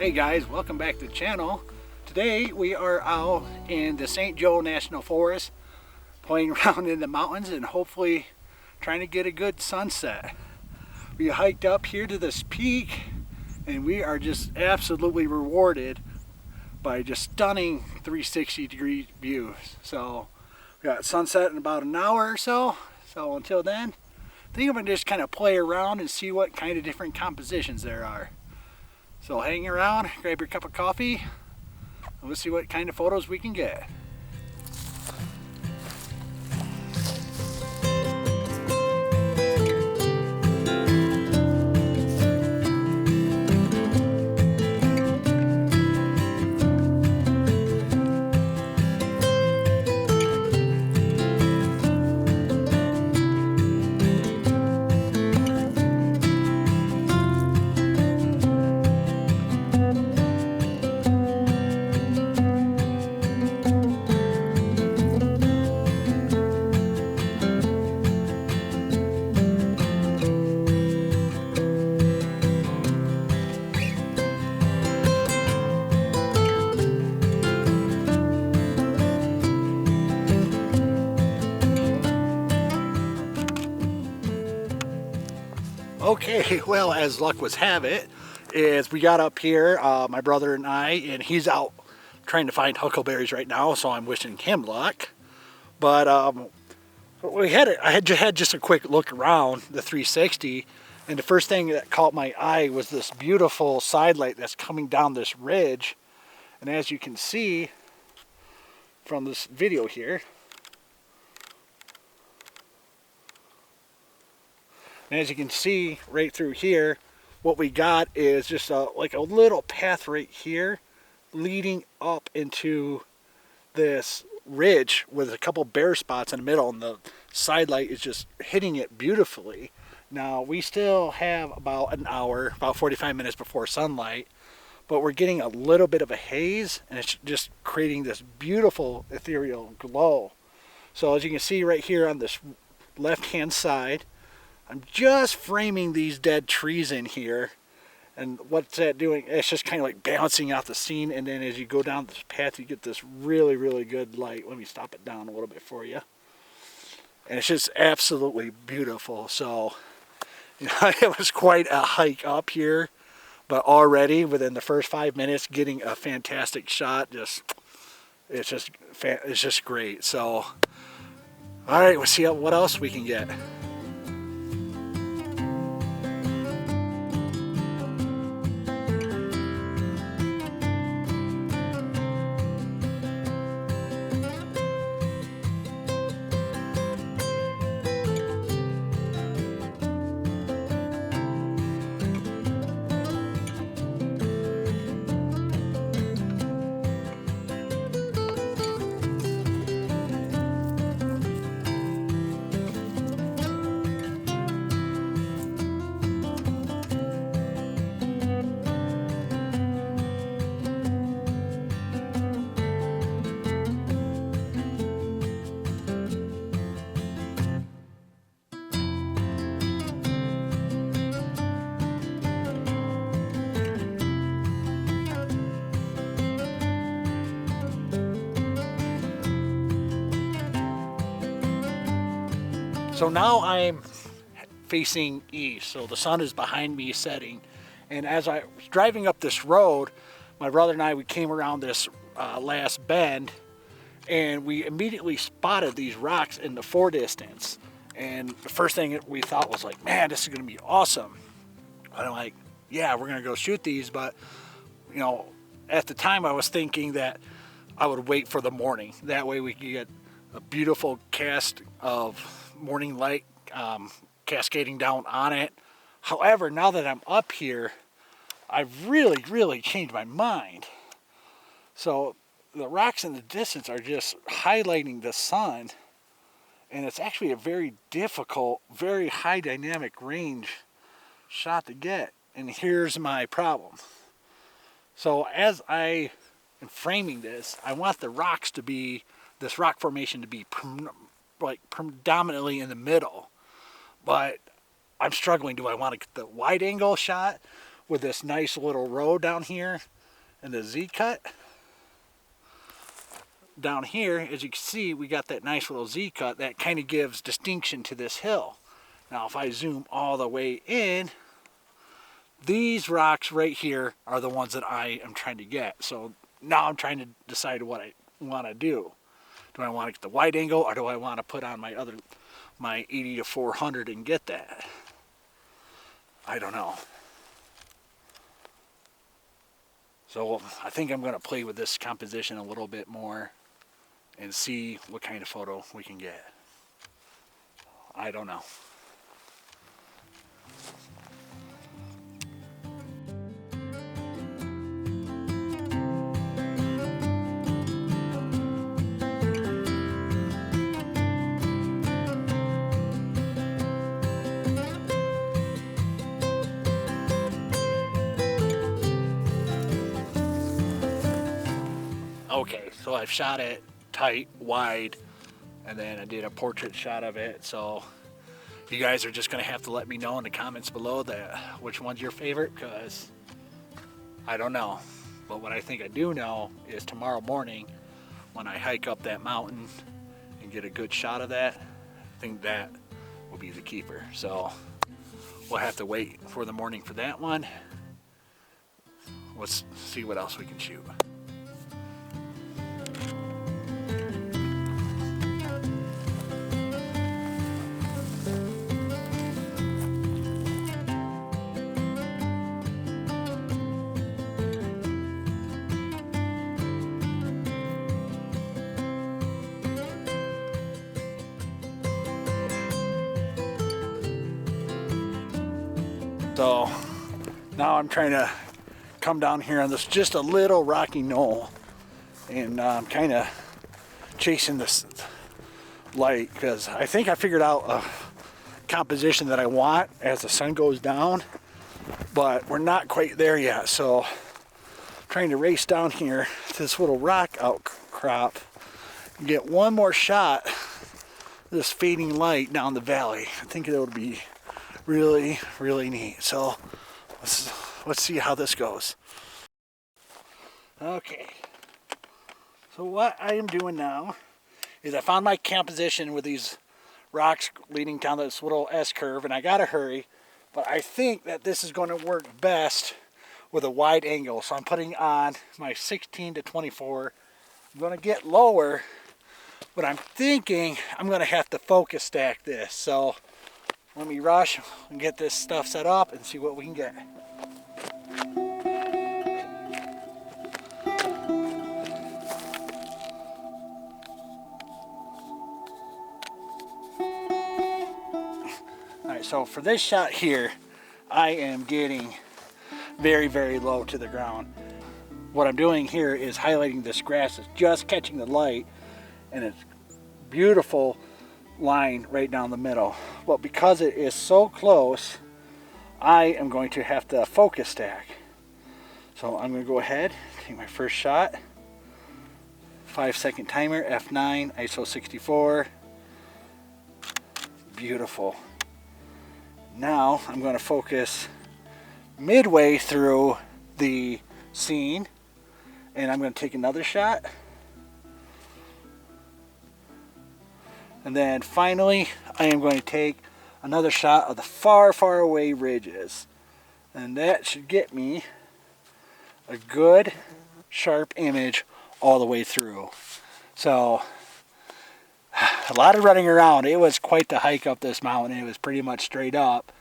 Hey guys, welcome back to the channel. Today we are out in the St. Joe National Forest playing around in the mountains and hopefully trying to get a good sunset. We hiked up here to this peak and we are just absolutely rewarded by just stunning 360-degree views. So we got sunset in about an hour or so. So until then, I think I'm gonna just kind of play around and see what kind of different compositions there are. So hang around, grab your cup of coffee, and we'll see what kind of photos we can get. Okay, well, as luck would have it, is we got up here, my brother and I, and he's out trying to find huckleberries right now, so I'm wishing him luck. But I had just a quick look around the 360, and the first thing that caught my eye was this beautiful side light that's coming down this ridge. And as you can see from this video here, and as you can see right through here, what we got is just like a little path right here leading up into this ridge with a couple bare spots in the middle, and the side light is just hitting it beautifully. Now we still have about an hour, about 45 minutes before sunlight, but we're getting a little bit of a haze and it's just creating this beautiful ethereal glow. So as you can see right here on this left hand side, I'm just framing these dead trees in here, and what's that doing? It's just kind of like balancing out the scene, and then as you go down this path you get this really, really good light. Let me stop it down a little bit for you. And it's just absolutely beautiful. So, you know, it was quite a hike up here, but already within the first 5 minutes getting a fantastic shot, it's just great. So, all right, we'll see what else we can get. So now I'm facing east, so the sun is behind me setting. And as I was driving up this road, my brother and I, we came around this last bend, and we immediately spotted these rocks in the foredistance. And the first thing that we thought was like, man, this is gonna be awesome. And I'm like, yeah, we're gonna go shoot these. But you know, at the time I was thinking that I would wait for the morning. That way we could get a beautiful cast of morning light cascading down on it. However, now that I'm up here, I've really changed my mind. So the rocks in the distance are just highlighting the sun, and it's actually a very difficult, very high dynamic range shot to get. And here's my problem. So as I am framing this, I want the rocks to be, this rock formation to be predominantly in the middle, but I'm struggling. Do I want to get the wide angle shot with this nice little road down here and the Z-cut. Down here, as you can see, we got that nice little Z-cut that kind of gives distinction to this hill. Now if I zoom all the way in, these rocks right here are the ones that I am trying to get. So now I'm trying to decide what I want to do. Do I want to get the wide angle, or do I want to put on my 80 to 400 and get that? I don't know. So I think I'm going to play with this composition a little bit more and see what kind of photo we can get. I don't know. Okay, so I've shot it tight, wide, and then I did a portrait shot of it. So you guys are just gonna have to let me know in the comments below which one's your favorite, because I don't know. But what I think I do know is tomorrow morning when I hike up that mountain and get a good shot of that, I think that will be the keeper. So we'll have to wait for the morning for that one. Let's see what else we can shoot. So now I'm trying to come down here on this just a little rocky knoll, and I'm kind of chasing this light because I think I figured out a composition that I want as the sun goes down, but we're not quite there yet. So I'm trying to race down here to this little rock outcrop and get one more shot of this fading light down the valley. I think it would be really, really neat. So let's see how this goes. Okay, so what I am doing now is I found my composition with these rocks leading down this little S-curve, and I gotta hurry, but I think that this is going to work best with a wide angle. So I'm putting on my 16 to 24. I'm going to get lower, but I'm thinking I'm going to have to focus stack this. So let me rush and get this stuff set up and see what we can get. Alright, so for this shot here, I am getting very, very low to the ground. What I'm doing here is highlighting this grass that's just catching the light, and it's beautiful line right down the middle. But because it is so close, I am going to have to focus stack. So I'm going to go ahead, take my first shot. 5-second timer, F9, ISO 64. Beautiful. Now I'm going to focus midway through the scene, and I'm going to take another shot. And then finally, I am going to take another shot of the far, far away ridges. And that should get me a good, sharp image all the way through. So, a lot of running around. It was quite the hike up this mountain. It was pretty much straight up.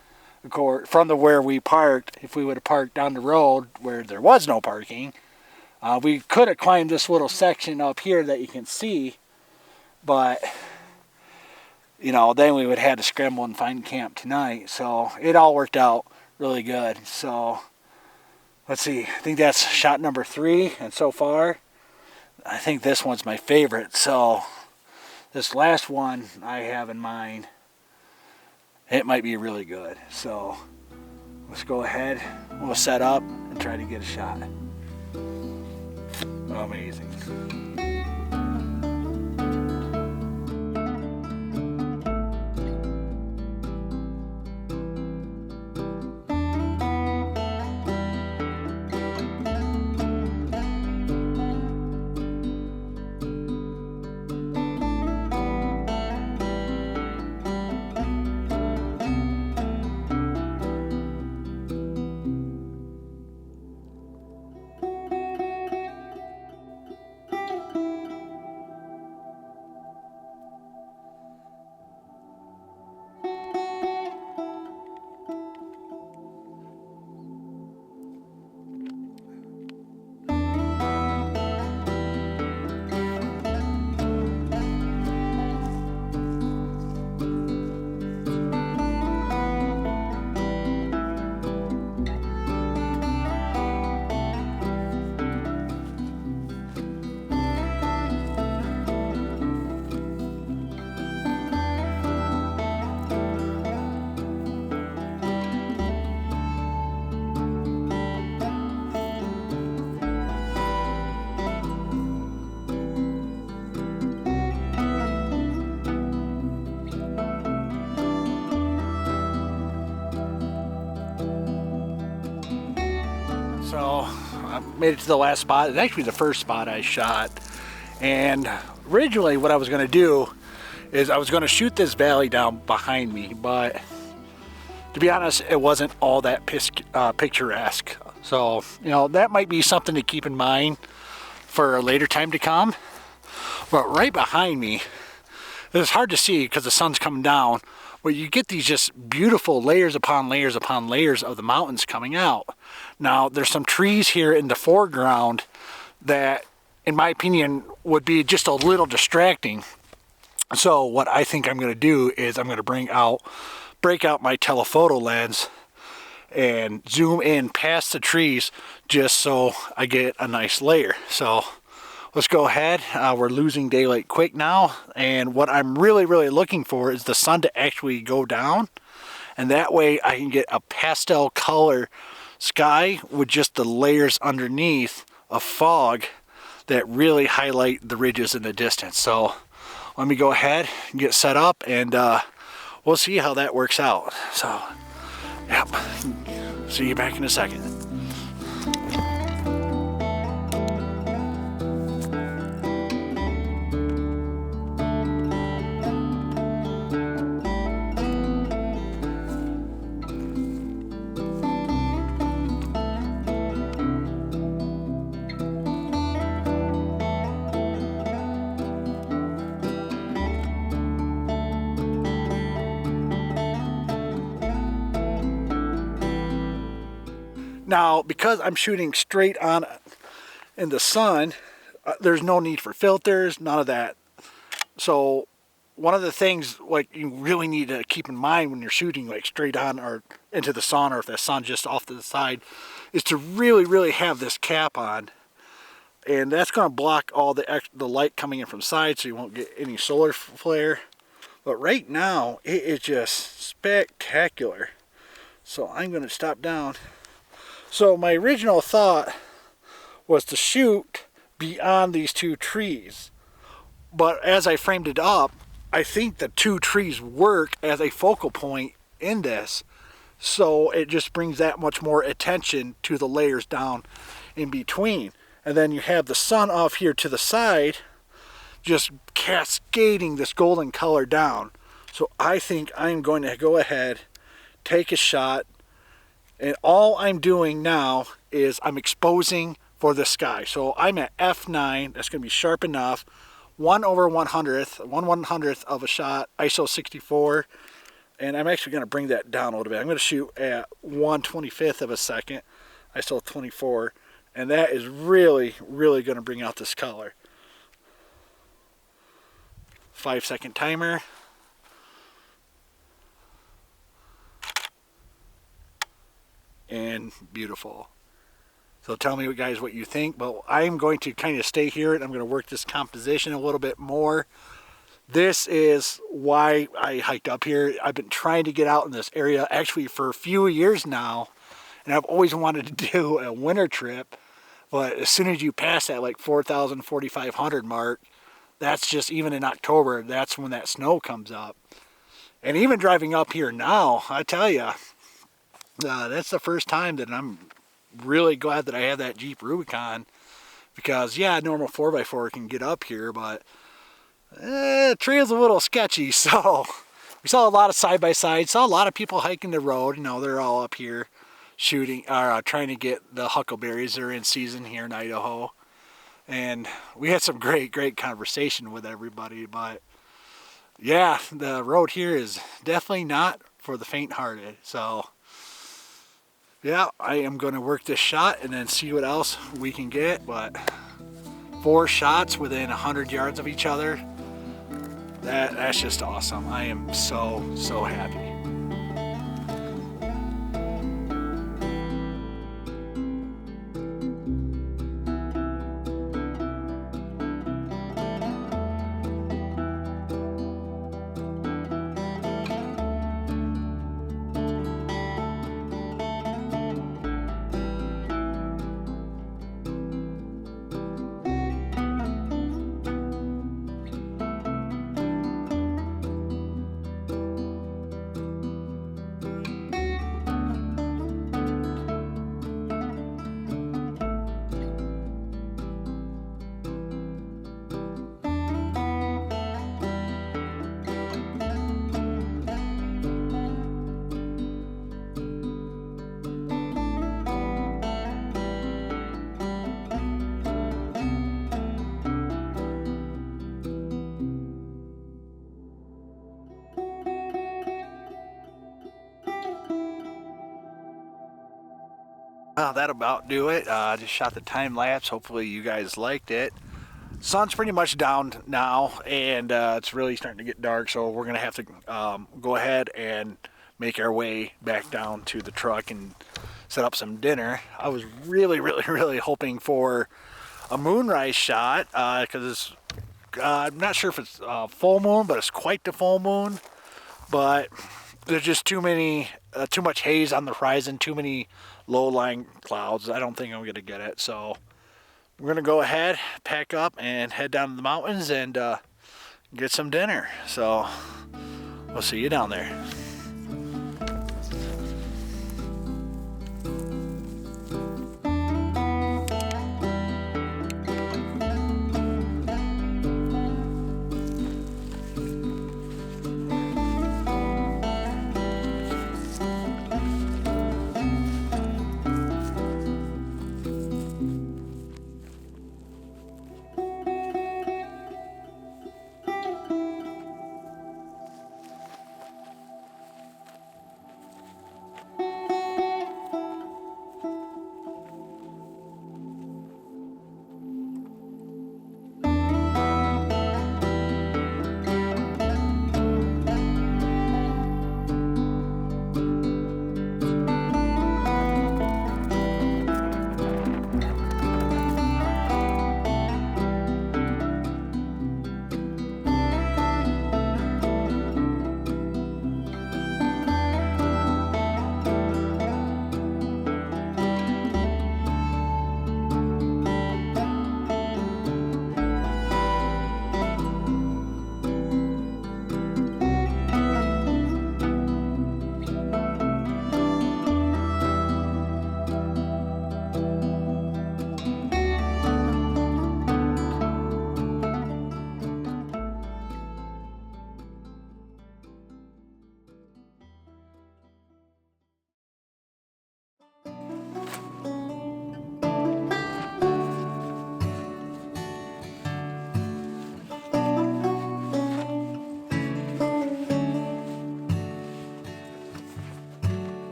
Of course, from where we parked, if we would have parked down the road where there was no parking, we could have climbed this little section up here that you can see, but you know, then we would have had to scramble and find camp tonight. So it all worked out really good. So let's see, I think that's shot number 3, and so far I think this one's my favorite. So this last one I have in mind, it might be really good. So let's go ahead, we'll set up and try to get a shot. Amazing. made it to the last spot. It's actually the first spot I shot. And originally what I was going to do is I was going to shoot this valley down behind me, but to be honest, it wasn't all that picturesque. So, you know, that might be something to keep in mind for a later time to come. But right behind me, it's hard to see because the sun's coming down, but you get these just beautiful layers upon layers upon layers of the mountains coming out. Now, there's some trees here in the foreground that, in my opinion, would be just a little distracting. So what I think I'm going to do is I'm going to break out my telephoto lens and zoom in past the trees just so I get a nice layer. So let's go ahead. We're losing daylight quick now, and what I'm really looking for is the sun to actually go down, and that way I can get a pastel color sky with just the layers underneath of fog that really highlight the ridges in the distance. So let me go ahead and get set up, and we'll see how that works out. So, yep, see you back in a second. Now, because I'm shooting straight on in the sun, there's no need for filters, none of that. So one of the things like you really need to keep in mind when you're shooting like straight on or into the sun, or if the sun's just off to the side, is to really have this cap on. And that's going to block all the light coming in from side, so you won't get any solar flare. But right now, it is just spectacular. So I'm going to stop down. So my original thought was to shoot beyond these two trees, but as I framed it up, I think the two trees work as a focal point in this, so it just brings that much more attention to the layers down in between. And then you have the sun off here to the side just cascading this golden color down. So I think I'm going to go ahead, take a shot, and all I'm doing now is I'm exposing for the sky. So I'm at f9, that's going to be sharp enough, 1/100th of a shot, ISO 64, and I'm actually going to bring that down a little bit. I'm going to shoot at 1/25th of a second, ISO 24, and that is really going to bring out this color. 5-second timer. And beautiful. So tell me, guys, what you think. But I'm going to kind of stay here, and I'm going to work this composition a little bit more. This is why I hiked up here. I've been trying to get out in this area actually for a few years now, and I've always wanted to do a winter trip. But as soon as you pass that like 4,000, 4,500 mark, that's just, even in October, that's when that snow comes up. And even driving up here now, I tell you, that's the first time that I'm really glad that I have that Jeep Rubicon, because yeah, a normal 4x4 can get up here, but the trail's a little sketchy. So we saw a lot of side-by-sides, saw a lot of people hiking the road. You know, they're all up here shooting, or trying to get the huckleberries. They're in season here in Idaho, and we had some great conversation with everybody. But yeah, the road here is definitely not for the faint-hearted. So yeah, I am going to work this shot and then see what else we can get. But 4 shots within 100 yards of each other, that's just awesome. I am so happy. Well, that about do it. Just shot the time lapse. Hopefully you guys liked it. Sun's pretty much down now, and it's really starting to get dark, so we're gonna have to go ahead and make our way back down to the truck and set up some dinner. I was really hoping for a moonrise shot because I'm not sure if it's full moon, but it's quite the full moon. But there's just too much haze on the horizon, too many low-lying clouds. I don't think I'm gonna get it. So we're gonna go ahead, pack up, and head down to the mountains and get some dinner. So we'll see you down there.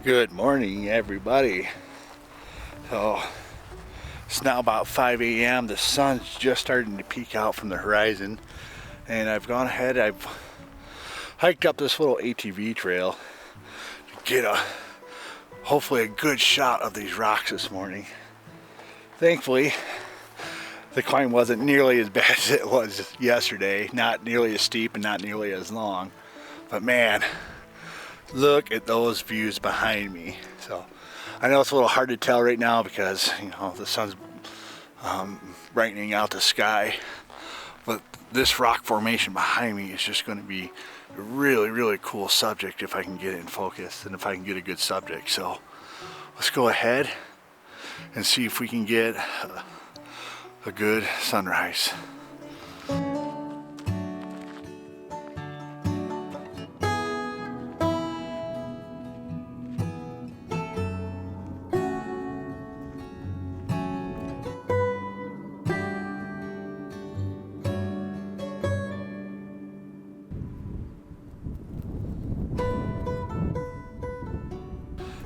Good morning, everybody. So it's now about 5 a.m. The sun's just starting to peek out from the horizon, and I've gone ahead, I've hiked up this little ATV trail to get hopefully a good shot of these rocks this morning. Thankfully, the climb wasn't nearly as bad as it was yesterday, not nearly as steep and not nearly as long, but man, look at those views behind me. So I know it's a little hard to tell right now because, you know, the sun's brightening out the sky, but this rock formation behind me is just going to be a really cool subject if I can get it in focus and if I can get a good subject. So let's go ahead and see if we can get a good sunrise.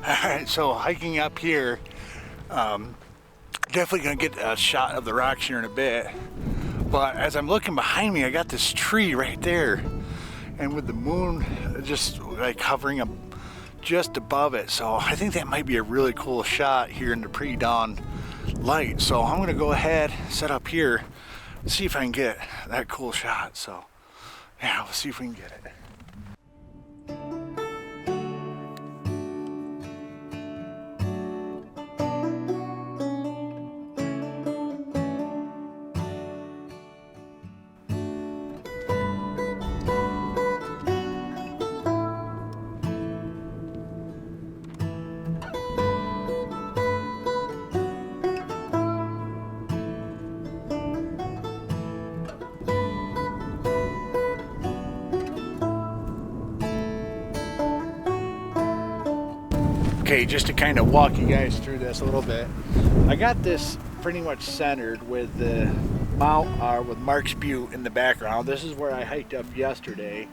Alright, so hiking up here, definitely gonna get a shot of the rocks here in a bit, but as I'm looking behind me, I got this tree right there, and with the moon just like hovering up just above it, so I think that might be a really cool shot here in the pre-dawn light. So I'm gonna go ahead, set up here, and see if I can get that cool shot. So Yeah, we'll see if we can get it. Okay, just to kind of walk you guys through this a little bit, I got this pretty much centered with the with Mark's Butte in the background. This is where I hiked up yesterday.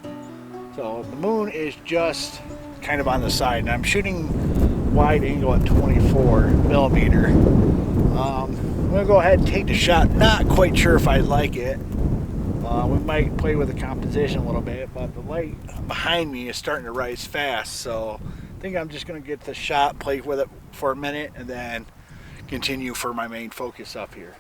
So the moon is just kind of on the side, and I'm shooting wide angle at 24 millimeter. I'm gonna go ahead and take the shot. Not quite sure if I like it. We might play with the composition a little bit, but the light behind me is starting to rise fast, so I think I'm just going to get the shot, play with it for a minute, and then continue for my main focus up here.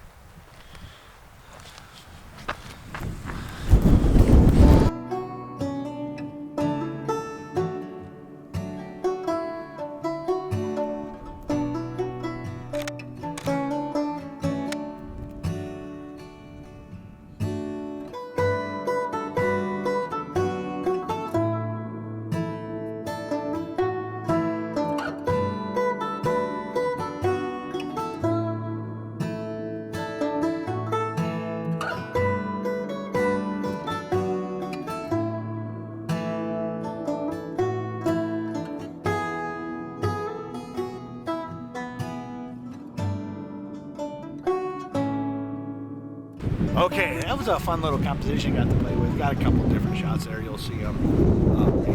Okay, that was a fun little composition got to play with. Got a couple different shots there. You'll see them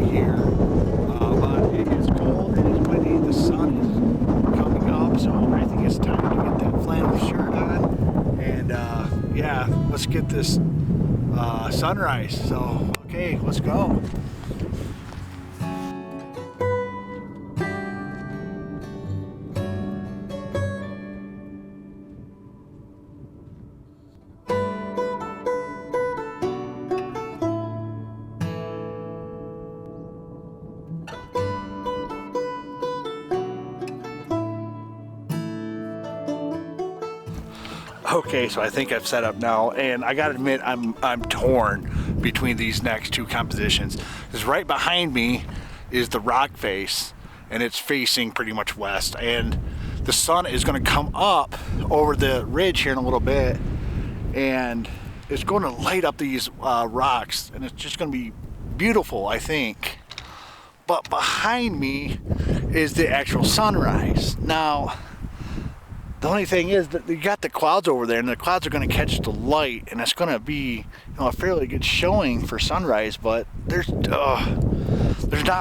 here. But it is cold, it is windy, the sun is coming up, so I think it's time to get that flannel shirt on. And yeah, let's get this sunrise. So, okay, let's go. Okay, so I think I've set up now, and I gotta admit I'm torn between these next two compositions. Because right behind me is the rock face, and it's facing pretty much west, and the sun is going to come up over the ridge here in a little bit, and it's going to light up these rocks, and it's just going to be beautiful, I think. But behind me is the actual sunrise. Now, the only thing is that you got the clouds over there, and the clouds are going to catch the light, and it's going to be, a fairly good showing for sunrise. But there's not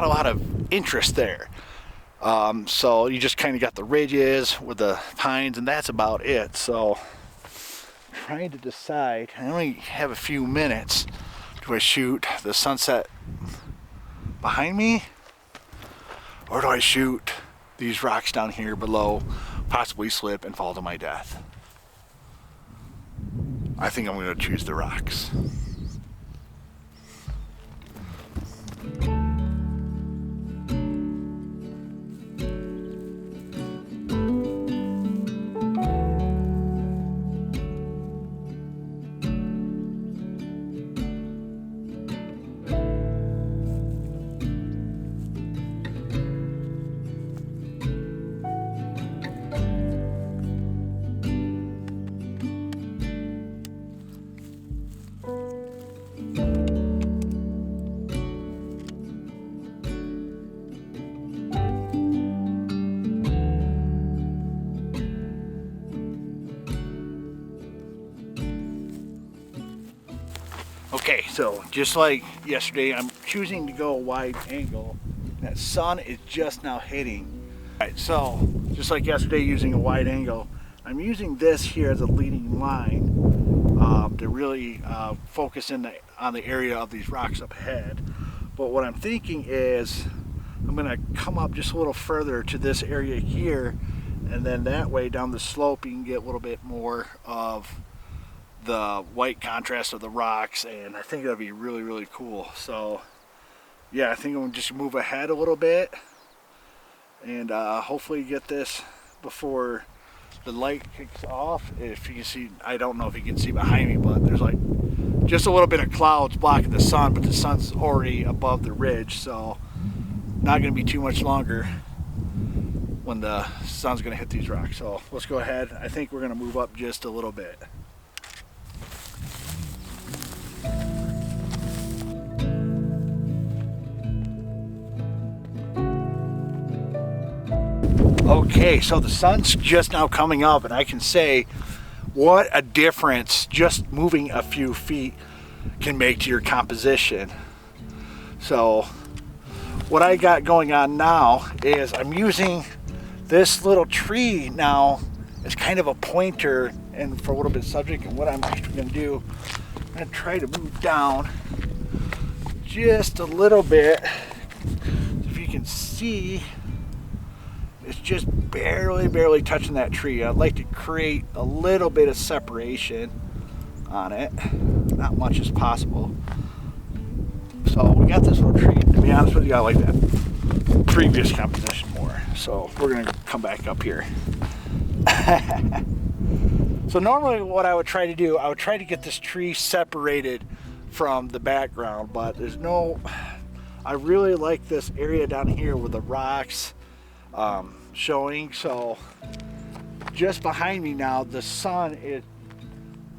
a lot of interest there. So you just kind of got the ridges with the pines, and that's about it. So I'm trying to decide. I only have a few minutes. Do I shoot the sunset behind me, or do I shoot these rocks down here below? Possibly slip and fall to my death. I think I'm going to choose the rocks. Okay, so just like yesterday, I'm choosing to go a wide angle. That sun is just now hitting. All right, so just like yesterday using a wide angle, I'm using this here as a leading line to really focus on the area of these rocks up ahead. But what I'm thinking is I'm going to come up just a little further to this area here, and then that way down the slope you can get a little bit more of the white contrast of the rocks, and I think that'd be really, really cool. So yeah, I think I'm gonna just move ahead a little bit and hopefully get this before the light kicks off. If you can see, I don't know if you can see behind me, but there's like just a little bit of clouds blocking the sun, but the sun's already above the ridge, so not gonna be too much longer when the sun's gonna hit these rocks. So let's go ahead. I think we're gonna move up just a little bit. Okay, so the sun's just now coming up, and I can say what a difference just moving a few feet can make to your composition. So what I got going on now is I'm using this little tree now as kind of a pointer and for a little bit of subject. And what I'm actually going to do, I'm going to try to move down just a little bit. If you can see, it's just barely touching that tree. I'd like to create a little bit of separation on it, not much as possible. So we got this little tree. To be honest with you, I like that previous composition more. So we're gonna come back up here. So normally what I would try to do, I would try to get this tree separated from the background, but there's no, I really like this area down here with the rocks showing. So just behind me now, the sun is,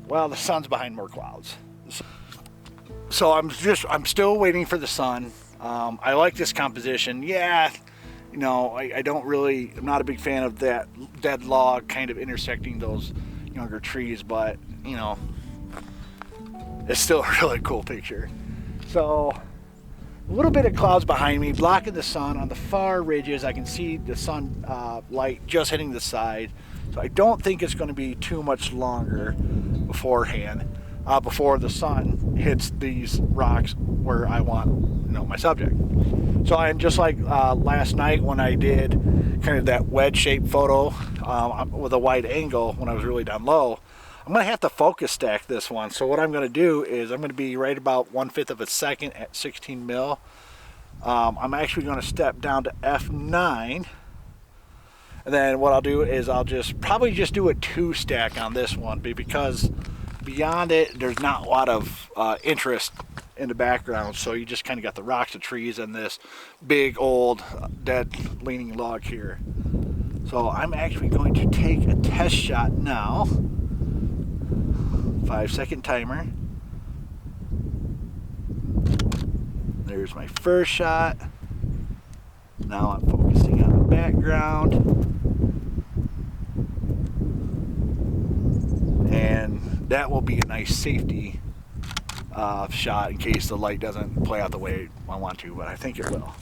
well, the sun's behind more clouds. So I'm still waiting for the sun. I like this composition. Yeah, you know, I don't really, I'm not a big fan of that dead log kind of intersecting those younger trees, but you know, it's still a really cool picture. So a little bit of clouds behind me blocking the sun. On the far ridges I can see the sun light just hitting the side, so I don't think it's going to be too much longer beforehand before the sun hits these rocks where I want, you know, my subject. So I'm just like last night when I did kind of that wedge shaped photo with a wide angle when I was really down low. I'm going to have to focus stack this one. So what I'm going to do is I'm going to be right about 1/5 of a second at 16 mil. I'm actually going to step down to F9. And then what I'll do is I'll probably just do a 2 stack on this one, because beyond it, there's not a lot of interest in the background. So you just kind of got the rocks, the trees, and this big old dead leaning log here. So I'm actually going to take a test shot now. 5-second timer. There's my first shot. Now I'm focusing on the background. And that will be a nice safety shot in case the light doesn't play out the way I want to, but I think it will.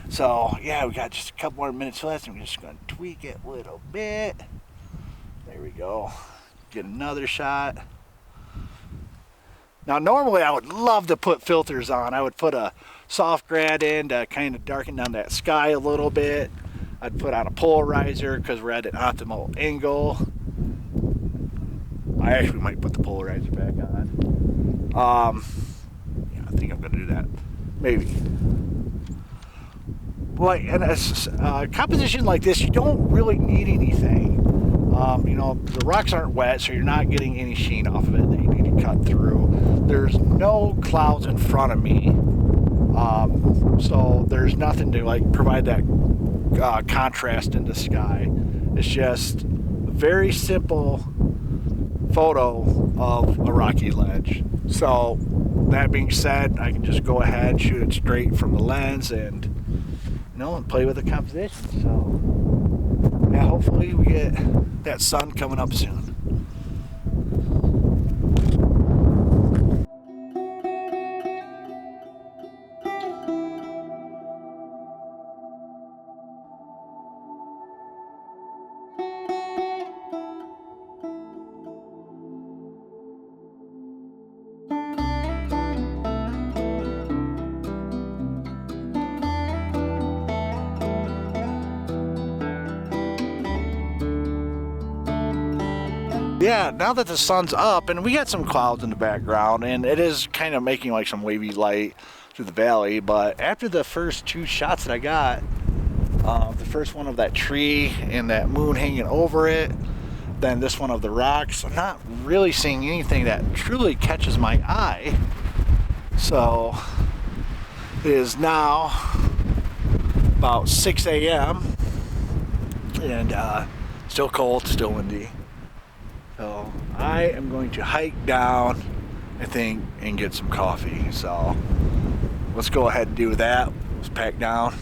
So yeah, we got just a couple more minutes left. I'm just going to tweak it a little bit. There we go. Get another shot. Now normally I would love to put filters on. I would put a soft grad in to kind of darken down that sky a little bit. I'd put on a polarizer because we're at an optimal angle. I actually might put the polarizer back on. Yeah, I think I'm gonna do that. Maybe. Like, and a composition like this, you don't really need anything. You know, the rocks aren't wet, so you're not getting any sheen off of it that you need to cut through. There's no clouds in front of me, so there's nothing to like provide that contrast in the sky. It's just a very simple photo of a rocky ledge. So that being said, I can just go ahead, shoot it straight from the lens, and you know, and play with the composition. So yeah, hopefully we get that sun coming up soon. yeah, now that the sun's up, and we got some clouds in the background, and it is kind of making like some wavy light through the valley, but after the first two shots that I got, the first one of that tree and that moon hanging over it, then this one of the rocks, I'm not really seeing anything that truly catches my eye. So it is now about 6 a.m. and still cold, still windy. So I am going to hike down, I think, and get some coffee. So let's go ahead and do that. Let's pack down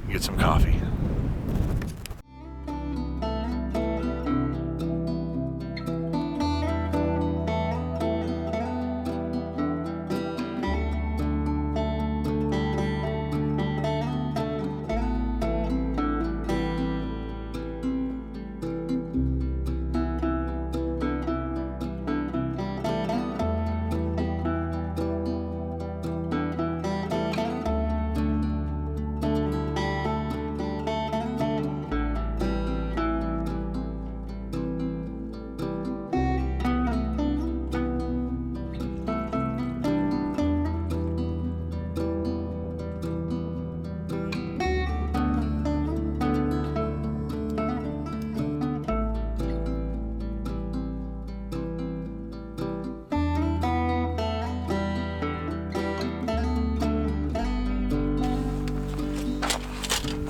and get some coffee.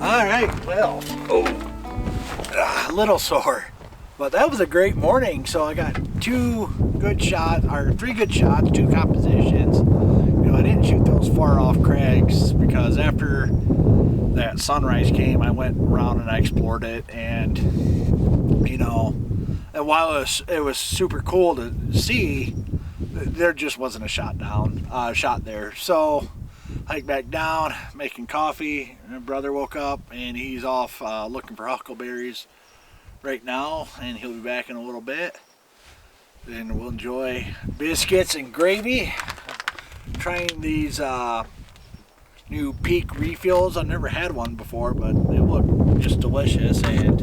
All right, well, a little sore, but that was a great morning. So I got 2 good shots, or 3 good shots, 2 compositions. You know, I didn't shoot those far off crags because after that sunrise came, I went around and I explored it, and you know, and while it was super cool to see, there just wasn't a shot there. So hike back down, making coffee. My brother woke up and he's off looking for huckleberries right now, and he'll be back in a little bit. Then we'll enjoy biscuits and gravy. Trying these new Peak refills. I've never had one before, but they look just delicious, and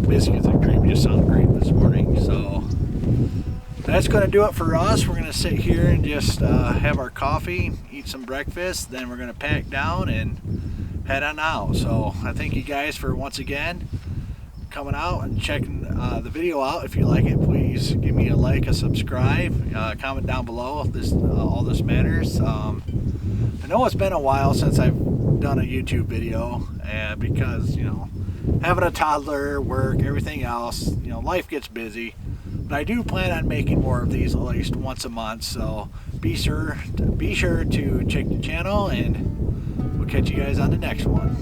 biscuits and gravy just sound great this morning. So that's going to do it for us. We're going to sit here and just have our coffee, eat some breakfast, then we're going to pack down and head on out. So I thank you guys for once again coming out and checking the video out. If you like it, please give me a like, a subscribe, comment down below if this all this matters. I know it's been a while since I've done a YouTube video, because you know, having a toddler, work, everything else, you know, life gets busy. But I do plan on making more of these at least once a month, so be sure to check the channel, and we'll catch you guys on the next one.